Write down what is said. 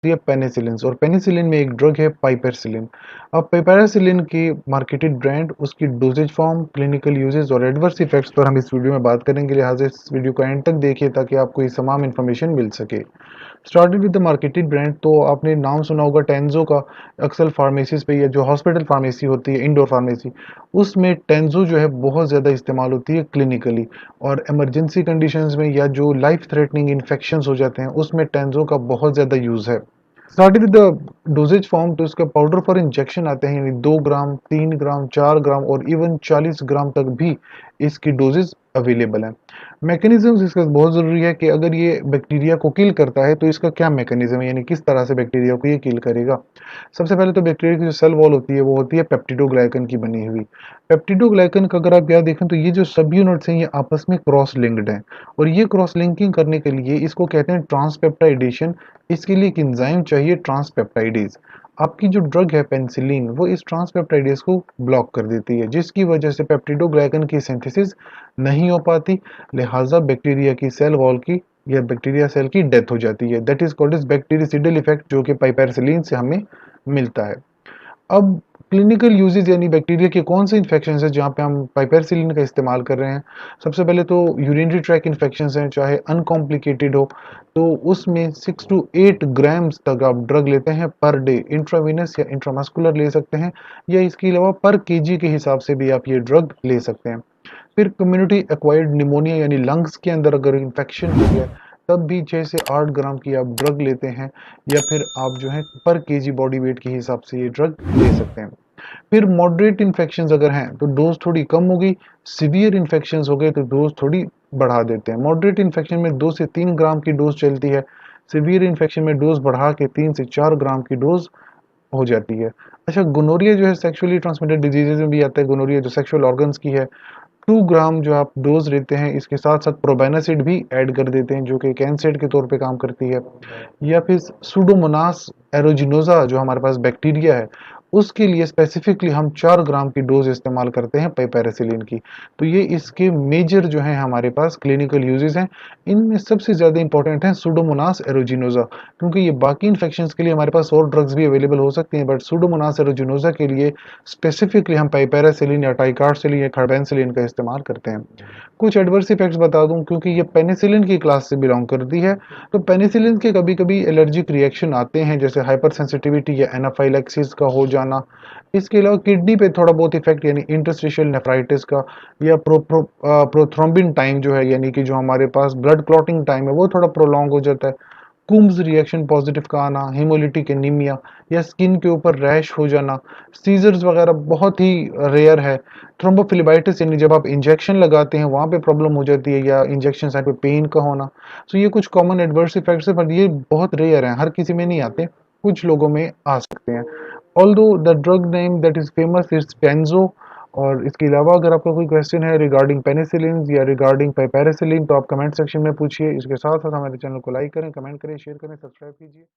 ये पेनिसिलिन और पेनिसिलिन में एक ड्रग है पाइपेरसिलिन। अब पाइपेरसिलिन की मार्केटेड ब्रांड, उसकी डोजेज फॉर्म, क्लिनिकल यूजेस और एडवर्स इफेक्ट्स पर हम इस वीडियो में बात करेंगे, लिहाजा इस वीडियो को एंड तक देखिए ताकि आपको ये तमाम इन्फॉर्मेशन मिल सके। Started with the marketed brand, तो आपने नाम सुना होगा टेंजो का। अक्सर फार्मेसीज पे या जो हॉस्पिटल फार्मेसी होती है, इंडोर फार्मेसी, उसमें टेंजो जो है बहुत ज़्यादा इस्तेमाल होती है क्लिनिकली। और इमरजेंसी कंडीशंस में या जो लाइफ थ्रेटनिंग इन्फेक्शंस हो जाते हैं उसमें टेंजो का बहुत ज़्यादा यूज़ है। Started with the doses form, तो इसका पाउडर फॉर इंजेक्शन आते हैं, यानी 2 ग्राम, 3 ग्राम, 4 ग्राम और इवन 40 ग्राम तक भी इसकी डोजेज अवेलेबल है। मैकेनिज्म इसका बहुत ज़रूरी है कि अगर ये बैक्टीरिया को किल करता है तो इसका क्या मैकेनिज्म है, यानी किस तरह से बैक्टीरिया को ये किल करेगा। सबसे पहले तो बैक्टीरिया की जो सेल वॉल होती है वो होती है पेप्टिडोग्लाइकन की बनी हुई। पेप्टिडोग्लाइकन का अगर आप याद देखें तो ये जो सब यूनिट्स हैं ये आपस में क्रॉस लिंक्ड हैं, और ये क्रॉस लिंकिंग करने के लिए इसको कहते हैं ट्रांसपेप्टाइडेशन। इसके लिए एक एंजाइम चाहिए, ट्रांसपेप्टाइडेज। आपकी जो ड्रग है पेनिसिलिन, वो इस ट्रांसपेप्टाइडेज को ब्लॉक कर देती है, जिसकी वजह से पेप्टिडोग्लाइकन की सिंथेसिस नहीं हो पाती। लिहाजा बैक्टीरिया की सेल वॉल की या बैक्टीरिया सेल की डेथ हो जाती है। That is called as bactericidal effect, जो कि पाइपेरसिलिन से हमें मिलता है। अब क्लिनिकल यूजेज, यानी बैक्टीरिया के कौन से इन्फेक्शन है जहाँ पे हम पाइपेरसिलिन का इस्तेमाल कर रहे हैं। सबसे पहले तो यूरिनरी ट्रैक इन्फेक्शन हैं, चाहे अनकॉम्प्लिकेटेड हो, तो उसमें 6 to 8 ग्राम्स तक आप ड्रग लेते हैं पर डे, इंट्रावीनस या इंट्रामस्कुलर ले सकते हैं, या इसके अलावा पर केजी के हिसाब से भी आप ये ड्रग ले सकते हैं। फिर कम्युनिटी एक्वायर्ड निमोनिया, यानी लंग्स के अंदर अगर इन्फेक्शन हो गया, तब भी 6 से 8 ग्राम की आप ड्रग लेते हैं, या फिर आप जो है पर केजी बॉडी वेट के हिसाब से ये ड्रग ले सकते हैं। फिर मॉडरेट इन्फेक्शंस अगर हैं तो डोज थोड़ी कम होगी, सीवियर इन्फेक्शंस हो गए तो डोज थोड़ी बढ़ा देते हैं। मॉडरेट इन्फेक्शन में 2 से 3 ग्राम की डोज चलती है, सीवियर इन्फेक्शन में डोज बढ़ा के 3 से 4 ग्राम की डोज हो जाती है। अच्छा, गोनोरिया जो है सेक्सुअली ट्रांसमिटेड डिजीजेज में भी आता है। गोनोरिया जो सेक्सुअल ऑर्गन्स की है, 2 ग्राम जो आप डोज लेते हैं, इसके साथ साथ प्रोबेनासिड भी ऐड कर देते हैं जो कि कैंसेड के तौर पे काम करती है। या फिर सुडोमोनास एरोजिनोजा जो हमारे पास बैक्टीरिया है, उसके लिए स्पेसिफिकली हम 4 ग्राम की डोज इस्तेमाल करते हैं पाइपेरासिलिन की। तो ये इसके मेजर जो हैं हमारे पास क्लिनिकल यूजेस हैं। इनमें सबसे ज़्यादा इंपॉर्टेंट है सुडोमोनास एरोजिनोजा, क्योंकि ये बाकी इन्फेक्शंस के लिए हमारे पास और ड्रग्स भी अवेलेबल हो सकती हैं, बट सुडोमोनास एरोजिनोजा के लिए स्पेसिफिकली हम पाइपेरासिलिन या टाइकार्सिलिन या कार्बेंसिलिन का इस्तेमाल करते हैं। कुछ एडवर्स इफेक्ट्स बता दूं, क्योंकि ये पेनिसिलिन की क्लास से बिलोंग करती है, तो पेनिसिलिन के कभी-कभी एलर्जिक रिएक्शन आते हैं, जैसे हाइपर सेंसिटिविटी या एनाफाइलैक्सिस का हो जाना। इसके अलावा किडनी पे थोड़ा बहुत इफेक्ट, यानी इंटरस्टिशियल नेफ्राइटिस का, या प्रोथ्रोम्बिन टाइम जो है, यानी कि जो हमारे पास ब्लड क्लॉटिंग टाइम है वो थोड़ा प्रोलॉन्ग हो जाता है। कुम्स रिएक्शन पॉजिटिव का आना, हेमोलिटिक एनीमिया, या स्किन के ऊपर रैश हो जाना, सीजर्स वगैरह बहुत ही रेयर है। थ्रोम्बोफ्लेबाइटिस, यानी जब आप इंजेक्शन लगाते हैं वहाँ पे प्रॉब्लम हो जाती है, या इंजेक्शन साइट पे पेन का होना। तो ये कुछ कॉमन एडवर्स इफेक्ट्स है, बट ये बहुत रेयर हैं, हर किसी में नहीं आते, कुछ लोगों में आ सकते हैं। Although the drug name that is famous is Tenzo. और इसके अलावा अगर आपका कोई क्वेश्चन है रिगार्डिंग पेनिसिलिन या रिगार्डिंग पाइपेरासिलिन, तो आप कमेंट सेक्शन में पूछिए। इसके साथ साथ हमारे चैनल को लाइक करें, कमेंट करें, शेयर करें, सब्सक्राइब कीजिए।